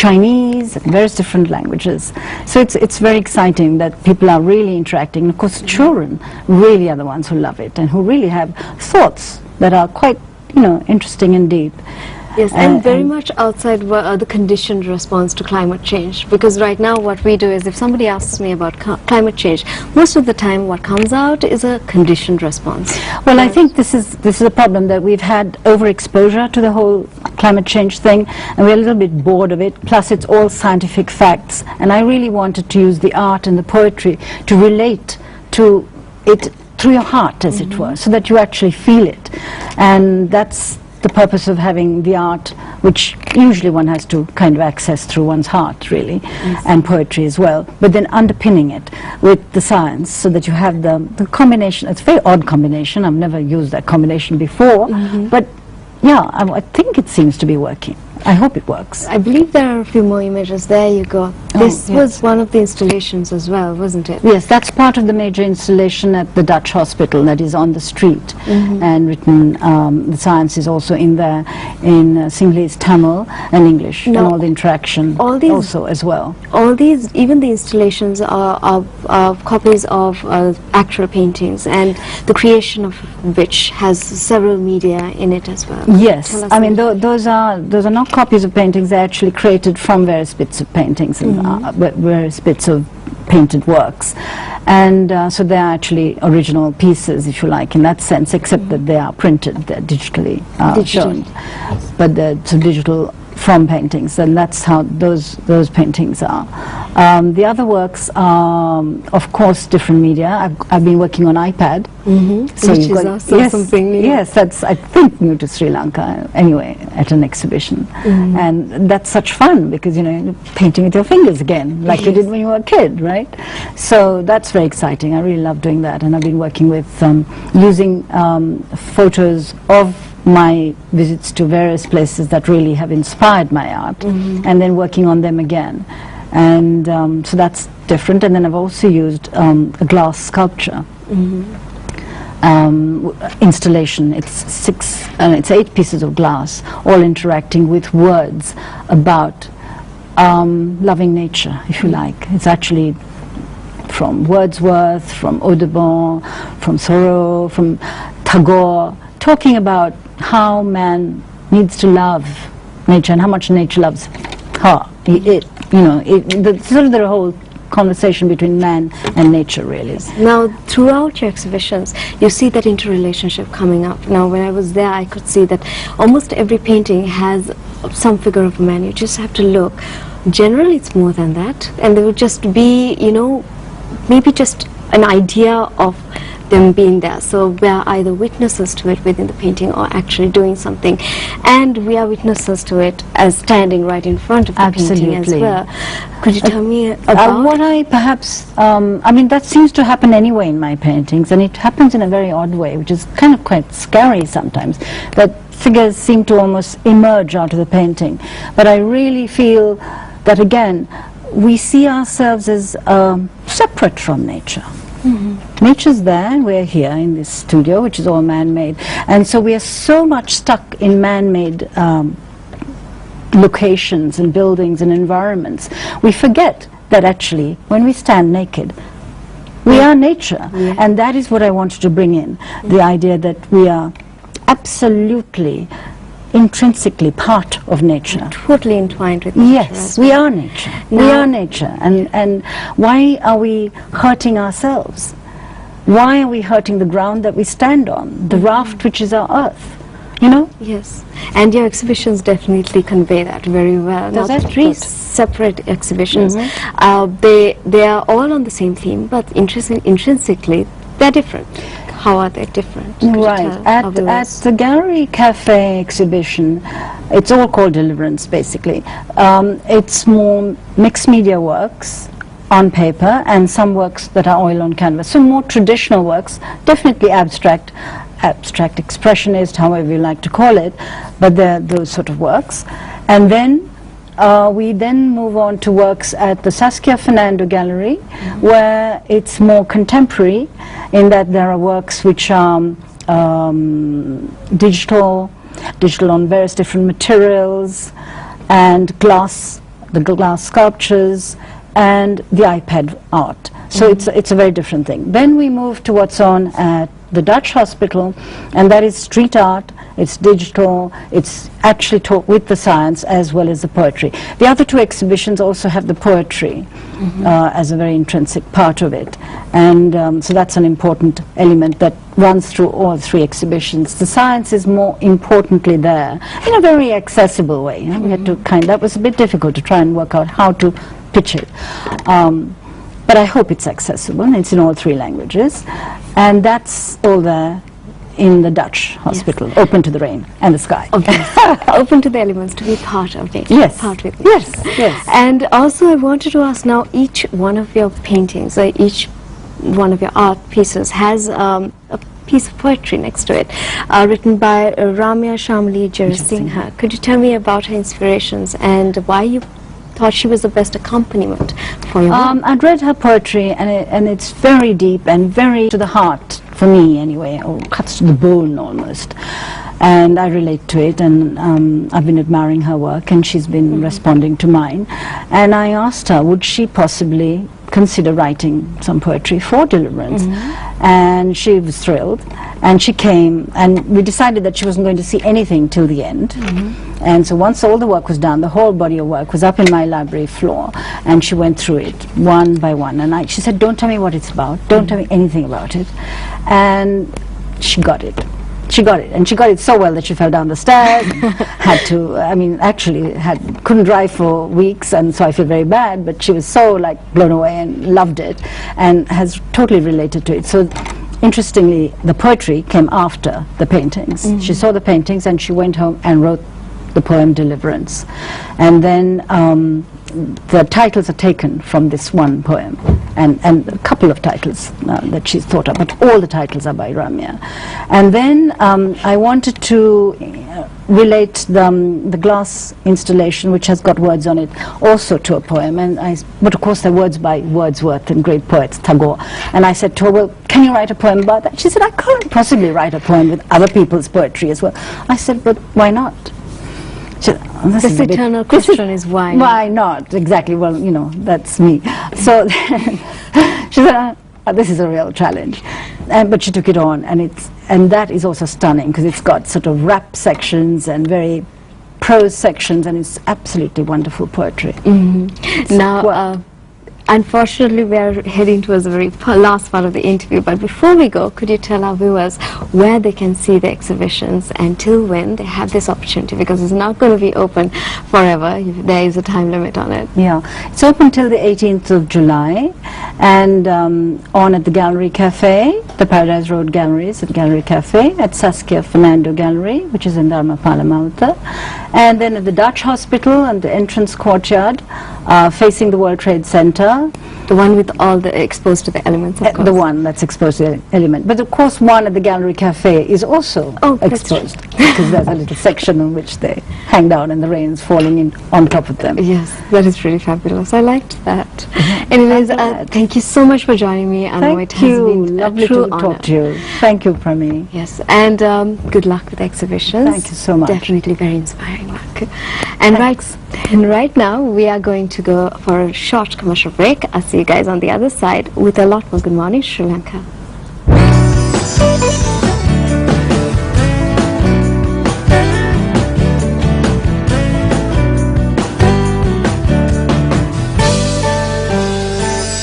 Chinese, and various different languages. So it's very exciting that people are really interacting. And of course, children really are the ones who love it and who really have thoughts that are quite, interesting and deep. Yes, and very much outside the conditioned response to climate change. Because right now what we do is, if somebody asks me about climate change, most of the time what comes out is a conditioned response. Well, I think this is a problem, that we've had overexposure to the whole climate change thing, and we're a little bit bored of it. Plus, it's all scientific facts, and I really wanted to use the art and the poetry to relate to it through your heart, as it were, so that you actually feel it. And that's the purpose of having the art, which usually one has to kind of access through one's heart, really, and poetry as well, but then underpinning it with the science, so that you have the combination. It's a very odd combination. I've never used that combination before, but yeah, I think it seems to be working. I hope it works. I believe there are a few more images. There you go. This was one of the installations as well, wasn't it? Yes, that's part of the major installation at the Dutch hospital that is on the street, and written, the science is also in there in Sinhalese, Tamil and English, and all the interaction also as well. All these, even the installations are copies of actual paintings, and the creation of which has several media in it as well. Yes, I mean those are not copies of paintings. They're actually created from various bits of paintings and various bits of painted works, and so they're actually original pieces, if you like, in that sense, except that they are printed, they're digitally shown, but they're digital from paintings, and that's how those paintings are. The other works are, of course, different media. I've been working on iPad, so which is also something new. Yes, that's, I think, new to Sri Lanka anyway, at an exhibition, and that's such fun, because you're painting with your fingers again, like you did when you were a kid, right? So that's very exciting. I really love doing that, and I've been working with using photos of my visits to various places that really have inspired my art, and then working on them again. And so that's different. And then I've also used a glass sculpture installation. It's 8 pieces of glass, all interacting with words about loving nature, if you like. It's actually from Wordsworth, from Audubon, from Thoreau, from Tagore, talking about how man needs to love nature and how much nature loves her. The whole conversation between man and nature, really. Now, throughout your exhibitions, you see that interrelationship coming up. Now, when I was there, I could see that almost every painting has some figure of a man. You just have to look. Generally, it's more than that, and there would just be, maybe just an idea of them being there. So we are either witnesses to it within the painting or actually doing something, and we are witnesses to it as standing right in front of the painting as well. Could you tell me about what I perhaps, I mean, that seems to happen anyway in my paintings, and it happens in a very odd way, which is kind of quite scary sometimes, that figures seem to almost emerge out of the painting. But I really feel that, again, we see ourselves as separate from nature. Nature's there, and we're here in this studio, which is all man-made, and so we are so much stuck in man-made locations and buildings and environments. We forget that actually, when we stand naked, we are nature, and that is what I wanted to bring in, the idea that we are absolutely intrinsically part of nature. Totally entwined with nature. Yes, we are nature. We are nature. And why are we hurting ourselves? Why are we hurting the ground that we stand on, the raft which is our earth? Yes, and your exhibitions definitely convey that very well. Now, that's 3 separate exhibitions. They are all on the same theme, but intrinsically they're different. How are they different? Right. At the Gallery Cafe exhibition, it's all called Deliverance, basically. It's more mixed media works on paper and some works that are oil on canvas. So more traditional works, definitely abstract expressionist, however you like to call it, but they're those sort of works. And then we then move on to works at the Saskia Fernando Gallery, where it's more contemporary, in that there are works which are digital on various different materials, and glass the glass sculptures, and the iPad art. So it's a very different thing. Then we move to what's on at the Dutch Hospital, and that is street art. It's digital. It's actually taught with the science as well as the poetry. The other two exhibitions also have the poetry as a very intrinsic part of it, and so that's an important element that runs through all three exhibitions. The science is more importantly there in a very accessible way. You know, we had to that was a bit difficult to try and work out how to pitch it. But I hope it's accessible, and it's in all three languages. And that's all there in the Dutch hospital, open to the rain and the sky. Okay. Open to the elements, to be part of it. Yes. Part with it. Yes, yes. And also I wanted to ask now, each one of your paintings, or each one of your art pieces has a piece of poetry next to it, written by Ramya Shamli Jarasinghe. Could you tell me about her inspirations and why you thought she was the best accompaniment for your work? I'd read her poetry, and it's very deep and very to the heart, for me anyway, or cuts to the bone almost. And I relate to it, and I've been admiring her work, and she's been responding to mine. And I asked her, would she possibly consider writing some poetry for Deliverance? And she was thrilled, and she came, and we decided that she wasn't going to see anything till the end. And so once all the work was done, the whole body of work was up in my library floor, and she went through it one by one, and she said, don't tell me what it's about, don't tell me anything about it. And she got it. She got it, and she got it so well that she fell down the stairs, had to, actually couldn't drive for weeks, and so I feel very bad, but she was so blown away and loved it, and has totally related to it. So interestingly, the poetry came after the paintings. She saw the paintings, and she went home and wrote the poem Deliverance. And then the titles are taken from this one poem, and a couple of titles that she's thought of, but all the titles are by Ramya. And then I wanted to relate the glass installation, which has got words on it, also to a poem. But of course, they're words by Wordsworth and great poets, Tagore. And I said to her, well, can you write a poem about that? She said, I can't possibly write a poem with other people's poetry as well. I said, but why not? This eternal question is why? Why not? Exactly. Well, that's me. So she said, this is a real challenge. But she took it on, and that is also stunning, because it's got sort of rap sections and very prose sections, and it's absolutely wonderful poetry. Now, unfortunately, we are heading towards the very last part of the interview, but before we go, could you tell our viewers where they can see the exhibitions and till when they have this opportunity, because it's not going to be open forever. There is a time limit on it. Yeah, it's open till the 18th of July, and on at the Gallery Cafe, the Paradise Road Galleries at Gallery Cafe, at Saskia Fernando Gallery, which is in Dharmapala, Malta, and then at the Dutch Hospital and the entrance courtyard, facing the World Trade Center. The one with all the exposed to the elements, of course. The one that's exposed to the element. But of course, one at the Gallery Cafe is also exposed, because there's a little section in which they hang down and the rain's falling in on top of them. Yes, that is really fabulous. I liked that. Anyways, thank you so much for joining me. I know it has been lovely a true to honor. talk to you. Thank you, Prami. Yes, and good luck with the exhibitions. Thank you so much. Definitely very inspiring work. And right now, we are going to go for a short commercial break. I'll see you guys on the other side with a lot more Good Morning Sri Lanka.